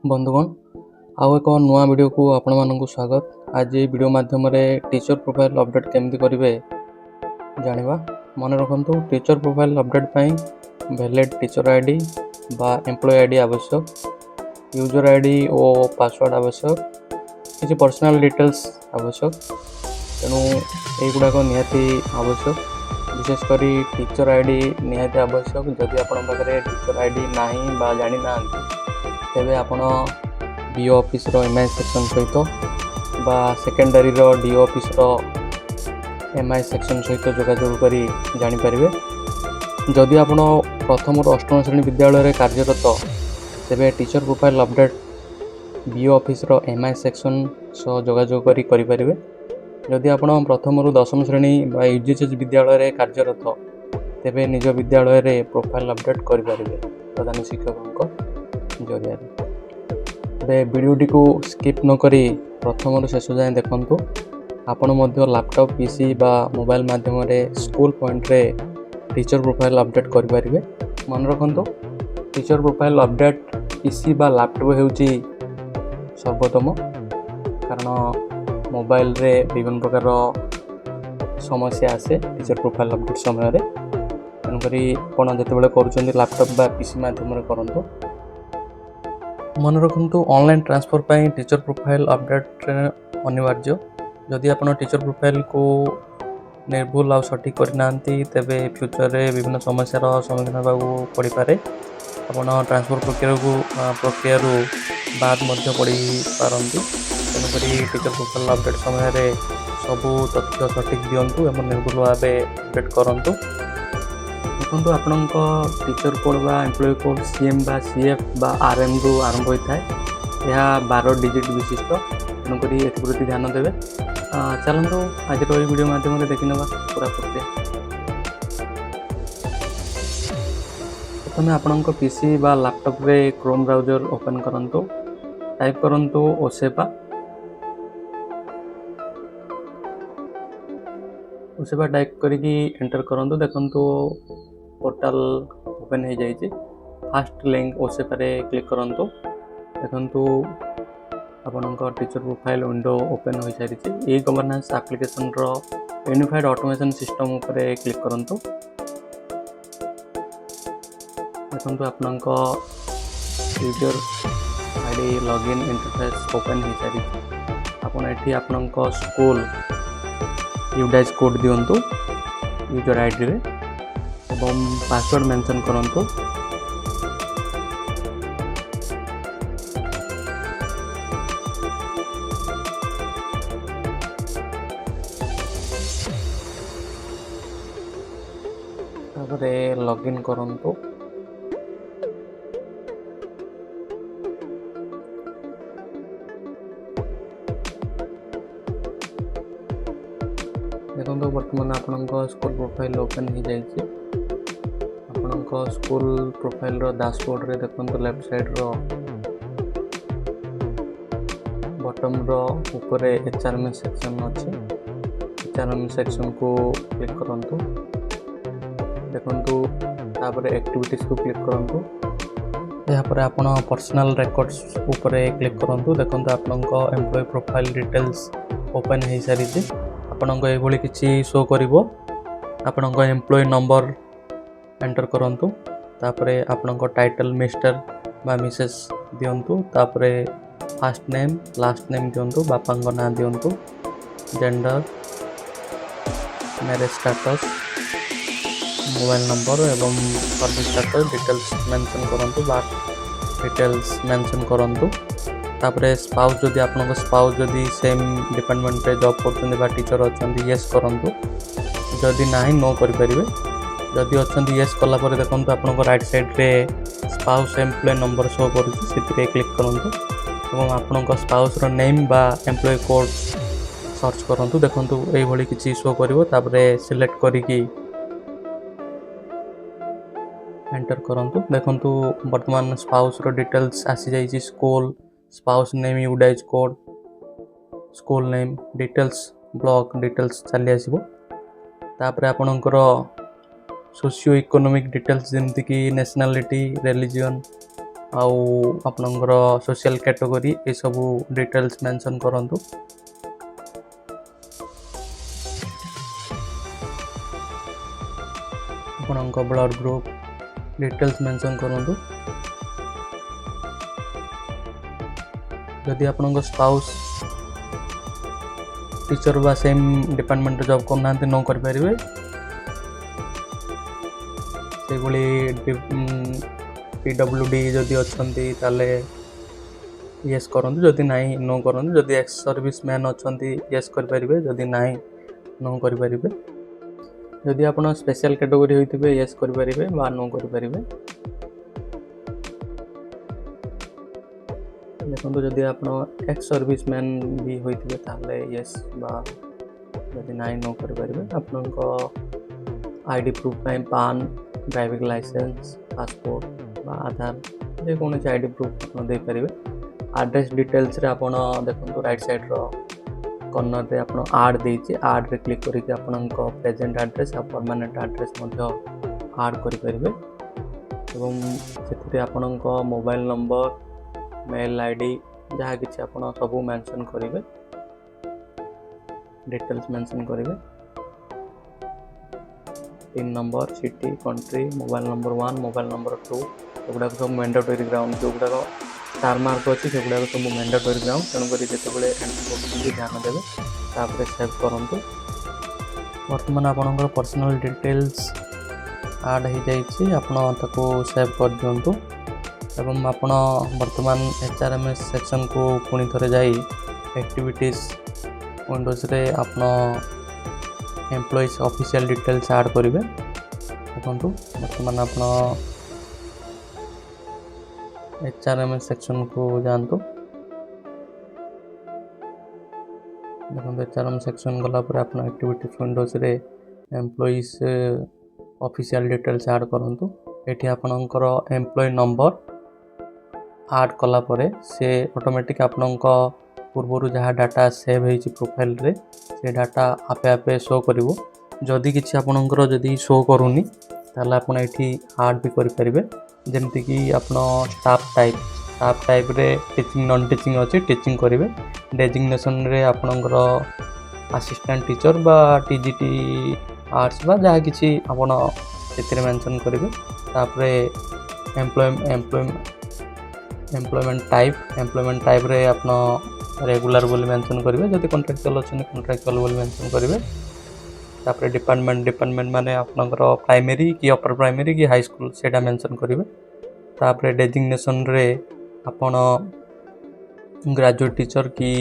बंधुगण आउ एक नुआ वीडियो को आपण मानक स्वागत। आज ये वीडियो माध्यम टीचर प्रोफाइल अपडेट केमती करेंगे जानिबा। मन रखु टीचर प्रोफाइल अपडेट पर वैलिड टीचर आईडी बा एम्प्लॉय आईडी आवश्यक, यूजर आईडी और पासवर्ड आवश्यक, किसी पर्सनल डिटेल्स आवश्यक। तेणु युवाक निहाती आवश्यक, विशेषकर टीचर आईडी निहाती आवश्यक। जदि आपण पाखे टीचर आईडी नहीं बा जानी ना तेबे आपण डीओ ऑफिस रो एमआई सेक्शन सहित बा सेकेंडरी रो डीओ ऑफिस रो एमआई सेक्शन सहित जोगाजोग करी जानि परिबे। जदि आपण प्रथम रो अष्टम श्रेणी विद्यालय रे कार्यरत तेबे teacher profile update DO office रो एमआई सेक्शन सह जोगाजोग करी परिबे। जदि आपण प्रथम रो दशम श्रेणी बा यूजीएच विद्यालय रे कार्यरत तेबे निज विद्यालय रे प्रोफाइल अपडेट करि परिबे प्रधान शिक्षक जरिया। वीडियोटी को स्किप न करी प्रथम शेष जाए देखंतु। आपण मध्य लैपटॉप पीसी बा मोबाइल माध्यम रे स्कूल पॉइंट रे टीचर प्रोफाइल अपडेट करि परिबे। मन रखंतु टीचर प्रोफाइल अपडेट पीसी बा लैपटॉप हेउची सर्वोत्तम, कारण मोबाइल रे विभिन्न प्रकार समस्या आसे टीचर प्रोफाइल अपडेट समय रे। तेणुकरी आपण जेतेबेले करूछन्ती लैपटॉप बा पीसी माध्यम रे करंतु। मन रखु ऑनलाइन ट्रांसफर पर टीचर प्रोफाइल अपडेट अनिवार्य। जदि आप टीचर प्रोफाइल को निर्भुल आ सठिक करना तेबे फ्यूचर रे विभिन्न समस्यार सम्मुखीन होगा पड़ पारे। आप ट्रांसफर प्रक्रिया बाद पड़ पारती। तेणुक टीचर प्रोफाइल अपडेट समय सबू तथ्य सठिक दिंतु एवं निर्भुल भाव अपडेट करूँ। देखो आपण टीचर कोड बा एम्प्लॉय कोड सीएम बा सीएफ बा आरएम रु आरंभ होता है। यह 12 डिजिट विशिष्ट। तेणुक एप्रति ध्यान देवे। चलतु आज वीडियो माध्यम देखी ना पूरा प्रक्रिया। प्रथम आपण पीसी बा लैपटॉप रे क्रोम ब्राउजर ओपन करंतु। टाइप करंतु ओसेपा टाइप करके एंटर करंतु। देखंतु पोर्टल ओपन हो जाइए। फास्ट लिंक ओसेपा रे क्लिक करंतु। देखंतु आपनका टीचर प्रोफाइल विंडो ओपन हो सारी। ई गवर्नेंस एप्लिकेशन रो यूनिफाइड ऑटोमेशन सिस्टम ऊपर क्लिक करंतु। देखंतु आपनका user ID login interface open हो सारी। आपन एठी आपनका स्कूल यूडाइज कोड दियंतु यूजर आईडी रे एवं पासवर्ड मेंशन करंतु। तापरे लॉगिन करंतु। देखो बर्तमान आपनका स्कूल प्रोफाइल ओपन हो जाइए। आपनका स्कूल प्रोफाइल रो डैशबोर्ड रे देखो left side row bottom row ऊपर एचआरएम सेक्शन अच्छे। एचआरएम सेक्शन को क्लिक करंतु। देखंतु तापर एक्टिविटीज को क्लिक करंतु। यहाँ पर आपण पर्सनल रिकॉर्ड्स ऊपर क्लिक करंतु। देखंतु आपनका एम्प्लॉय प्रोफाइल डिटेल्स ओपन हो सारी। आपनका एभली किछि शो करिवो। आपनका एम्प्लॉय नंबर एंटर करंतु। तापरे आपनका टाइटल मिस्टर बा मिसेस दियंतु। तापरे फर्स्ट नेम लास्ट नेम दियंतु। बापांग नाम दियंतु। Gender, marriage status, mobile number एवं सर्विस स्टेटस डिटेल्स मेंशन करंतु। बर्थ डिटेल्स मेंशन करंतु। तापरे स्पाउस जदि आपन स्पाउस जदि सेम डिपार्टमेंट रे जॉब करछन्ती बा टीचर अछन्ती यस करंतु। जदि नाही नो करि परिबे। जदि अछन्ती यस कला पर देखंतु आपन राइट साइड रे स्पाउस एम्प्लॉय नंबर शो करूछि सेति क्लिक करंतु एवं आपन स्पाउस रो नेम बा एम्प्लॉय कोड सर्च करंतु। देखंतु एई भली किछि शो करिवो। तापरे सिलेक्ट करिकि एंटर करंतु। देखंतु वर्तमान स्पाउस रो डिटेल्स आसी जाइछि। School spouse name UDISE code school name details block details चली आसीबो। तापरे आपनकर सोशियो इकोनॉमिक डिटेल्स जेमति कि नेशनलिटी, रिलीजन, आउ आपणकर सोशल कैटेगरी ये सब डिटेल्स मेंशन करंतु। आपणकर ब्लड ग्रुप डिटेल्स मेंशन करंतु। जदि आपणकर स्पाउस टीचर बा सेम डिपार्टमेंट जॉब करना न कर पारे से PWD जदि अच्छी ताले येस करंतु, जदि नहीं नो करंतु। जदि एक्स सर्विस मैन अच्छी येस कर पारे, जदि नहीं नो कर पारे। जदि आप स्पेशल कैटेगरी होइतिबे येस कर पारे बा नो कर पारे। देखो जदि आप एक्स सर्विस मैन भी होइतिबे ताले येस बा जदि नहीं नो कर पारे। आपन आईडी प्रूफ में पान, ड्राइविंग लाइसेंस, पासपोर्ट बा आधार जे कौन आईडी प्रूफ आप दे पारे। एड्रेस डिटेल्स रे आपन देखो राइट साइड रो कॉर्नर रे आपन ऐड देछि, ऐड रे क्लिक करके आपन प्रेजेंट एड्रेस आ परमानेंट एड्रेस मध्य ऐड करि परिबे। एवं सेथिरे आपन मोबाइल नंबर, मेल आईडी जहाँ किसी आप सब मेंशन करेंगे, डिटेल्स मेंशन करेंगे। Pin number, city, country, mobile number 1, mobile number 2 एगुड़ा सब मैंडेटरी ग्राउंड जो गुड़ाक स्टार मार्क अच्छी से गुड़ाक सब मैंडेटरी ग्राउंड। तेणुक जिते एंट्री ध्यान देवे तापर सेव करूँ। बर्तमान आपंकर पर्सनल डिटेल्स ऐड हो जाइए, आपको सेव कर दिंतु। एवं आपण वर्तमान HRMS सेक्शन को पुणी थरे जाई एक्टिविटीज विंडोज रे आपण एम्प्लॉइज ऑफिशियल डिटेल्स ऐड करेंगे। देखो वर्तमान आपण HRMS सेक्शन को जानतु। देखो HRMS सेक्शन गला पर आपण एक्टिविटीज विंडोज रे एम्प्लॉइज ऑफिशियल डिटेल्स ऐड करंतु। एठी आपणकर एम्प्लॉय नंबर ऐड कला परे से ऑटोमेटिक आपनका पूर्व जहाँ डाटा सेव होइछि प्रोफाइल रे से डाटा आपे आपे शो करिवो। जदि किछि आपनकर जदि शो करूनी ताले आपण एठी ऐड भी करि परिबे। जेमति कि आपण स्टाफ टाइप रे टीचिंग नॉन टीचिंग अछि, टीचिंग करिवे। डेजिग्नेशन रे आपनकर असिस्टेंट टीचर बा TGT आर्ट्स बा जहाँ किछि आपण एथिरे मेंशन करिवे। तापरे एम्प्लॉयमेंट टाइप रे आपन रेगुलर बोली मेंशन करेंगे। जदि कॉन्ट्रैक्चुअल अच्छे कॉन्ट्रैक्चुअल बोली मेंशन करेंगे। तापर डिपार्टमेंट माने आपनकर प्राइमरी कि अपर प्राइमरी कि हाई स्कूल सेटा मेंशन करेंगे। तापर डेजिग्नेशन रे आपन ग्रेजुएट टीचर कि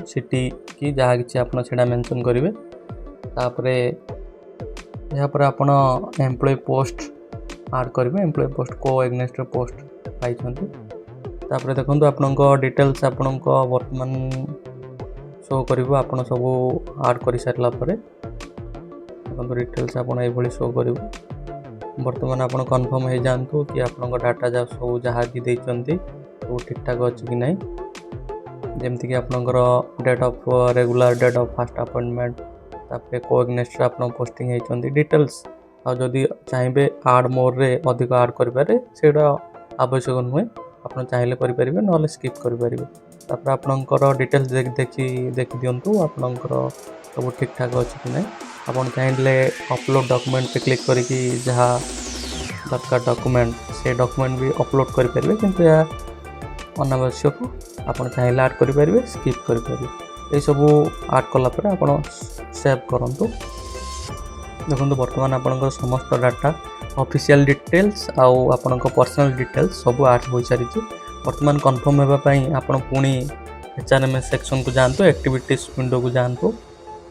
सिटी कि जहाँ किछि आपन सेटा मेंशन करेंगे। तापर यहाँ पर आपन एम्प्लॉय पोस्ट ऐड करेंगे। एम्प्लॉय पोस्ट को एग्नेस्ट पोस्ट पाई छथि। तापर देखो आपन डिटेल्स आपन वर्तमान शो करिवो। आपन सब ऐड कर सारला परे देखो डिटेल्स आपन एभली शो करिवो। वर्तमान आपन कंफर्म हो जानतु कि आपन डाटा जा सब जहाँ भी देइचंती वो ठीक ठाक अछि कि नहीं। जेमति कि आपन date of regular, date of first appointment, तापर कोएग्नेस्ट आपन पोस्टिंग हेचंती डिटेल्स। आ जदि चाहिए ऐड मोर रे अधिक ऐड कर पारे सेडा आवश्यक नुहे। आप चाहिए करेंगे ना स्किप करेंगे। तापर आपनकर डिटेल्स देखी दिंतु आपनकर सब ठीक ठाक अच्छी कि नहीं। आप चाहिए अपलोड डॉक्यूमेंट पे क्लिक करके जहाँ दरकार डॉक्यूमेंट से डॉक्यूमेंट भी अपलोड करेंगे, किंतु यह अनावश्यक। आप चाहिए ऐड करेंगे, स्किप करेंगे। ये सब ऐड कलापर आप सेव करूँ। देखो वर्तमान आपनकर समस्त डाटा ऑफिशियल डिटेल्स आउ आपनकर पर्सनल डिटेल्स सब ऐड हो सारी। वर्तमान कन्फर्म होगापाई आपन पुणी HRMS सेक्शन को जानतु, एक्टिविटीज विंडो को जानतु।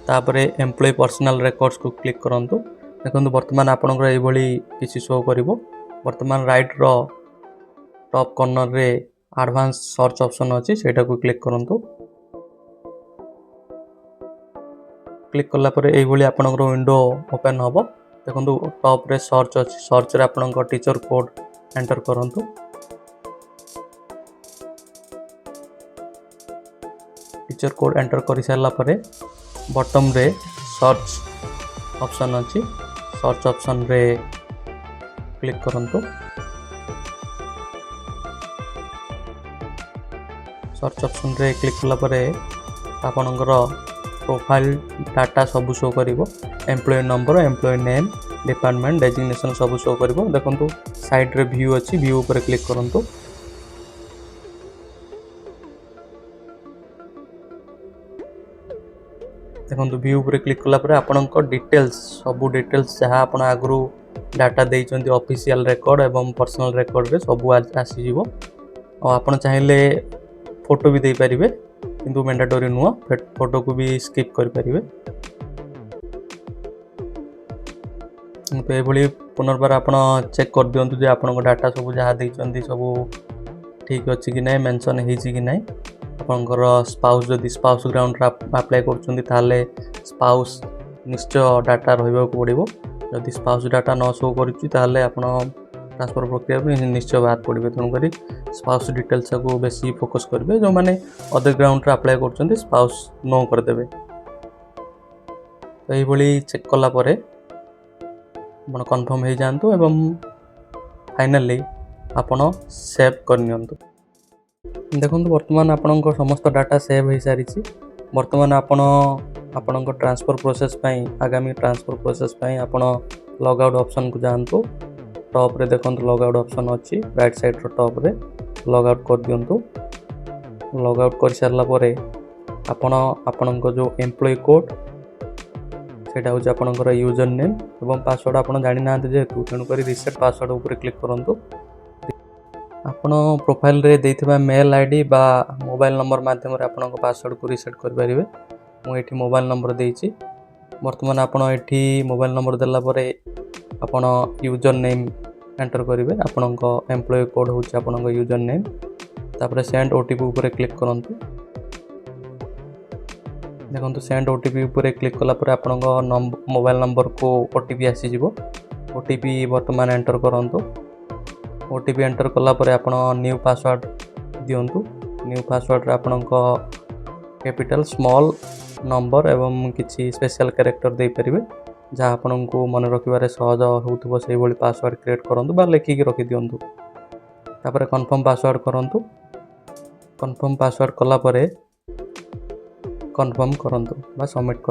तापर एम्प्लॉय पर्सनल रिकॉर्ड्स को क्लिक करंतु। देखो वर्तमान आपनकर ये भली किसी शो करिवो। वर्तमान राइट रो टॉप कॉर्नर रे एडवांस सर्च ऑप्शन अछि, सेटा को क्लिक करंतु। क्लिक कला पर ये भली आपनकर विंडो ओपन होबो। देखो टॉप रे सर्च अच्छी, सर्च रे आपनकर टीचर कोड एंटर करंतु। टीचर कोड एंटर कर सारा पर बॉटम रे सर्च ऑप्शन अच्छी, सर्च ऑप्शन रे क्लिक करंतु। सर्च ऑप्शन रे क्लिक कला परे आपणकर प्रोफाइल डाटा सब शो करिवो employee number employee name department designation सब शो करिवो देखंतु साइड रे व्यू अछि व्यू ऊपर क्लिक करंतु देखंतु व्यू ऊपर क्लिक कला परे आपणक डिटेल्स सब डिटेल्स जहा आपण आगरु डाटा देइचंती ऑफिशियल रिकॉर्ड एवं पर्सनल रिकॉर्ड रे सब आसी जीवो और आपण चाहिले फोटो भी दे पारिबे किंतु मैंडेटरी नुह फोटो को भी स्किप कर पारिबे तो ये पुनर्बार आपण चेक कर दियंतु जे आपण डाटा सब जहाँ देइचंती सब ठीक अछि कि नै मेंशन हेछि कि नै आपनकर स्पाउस जदि स्पाउस ग्राउंड अप्लाई करछंती ताले स्पाउस निश्चय डाटा रहइबा को पड़िबो जदि स्पाउस डाटा न शो करछि ताले आपण ट्रांसफर प्रक्रिया में निश्चय बात पड़े तेणुक स्पाउस डिटेल्स को बेसी फोकस करेंगे जो मैंने अदर ग्राउंड अप्लाई कर स्पाउस नो करदे तो ये चेक कला कन्फर्म हो जातु एवं फाइनली आपण सेव करनी देखो बर्तमान आपण समस्त डाटा सेव हो सारी बर्तमान आपण ट्रांसफर प्रोसेस आगामी ट्रांसफर प्रोसेस आपण लॉग आउट ऑप्शन को जानतु टॉप रे देखो लॉग आउट ऑप्शन अच्छी राइट साइड रो टॉप रे लॉग आउट कर दियंतु लॉग आउट कर सारला परे आपणक जो एम्प्लॉय कोड सेटा होची आपणकर यूजर नेम एवं पासवर्ड आपण जानि नांत जेतु तेणु करी रिसेट पासवर्ड ऊपर क्लिक करंतु आपण प्रोफाइल रे देथिबा मेल आईडी बा मोबाइल नंबर माध्यम रे आपणक पासवर्ड को रिसेट कर परिबे मु एठी मोबाइल नंबर देइछि वर्तमान आपण एठी मोबाइल नंबर देला परे आपण यूजर नेम एंटर करेंगे आपणक एम्प्लॉय कोड होची आपणक यूजर नेम तापर सेंड ओटीपी ऊपर क्लिक करंतु देखंतु सेंड ओटीपी ऊपर क्लिक कला पर आपणक मोबाइल नंबर को ओटीपी आसी जिवो ओटीपी वर्तमान एंटर करंतु ओटीपी एंटर कला पर आपण न्यू पासवर्ड दियंतु न्यू पासवर्ड रे आपणक कैपिटल स्मॉल नंबर एवं किछि स्पेशल कैरेक्टर दे परिबे जहाँ आपण को मन रखिबारे सहज होउथबो सेही भली पासवर्ड क्रिएट करंतु बा लेखि के रखि दियंतु तापर कंफर्म पासवर्ड करंतु कंफर्म पासवर्ड कला परे कंफर्म करंतु बा सबमिट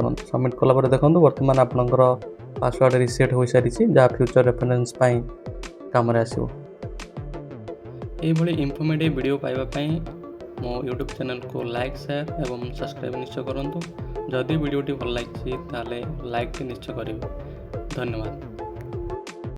कला परे देखंतु वर्तमान आपनकर पासवर्ड रिसेट हो सारी जहाँ फ्यूचर रेफरेंस पाई काम रे आसीबो एही भली इन्फॉर्मेटिव वीडियो पाइबा पई मो यूट्यूब चैनल को लाइक शेयर एवं सब्सक्राइब निश्चय करंतु जदि वीडियोटी भल लागिछि ताले लाइक निश्चय करिवे धन्यवाद।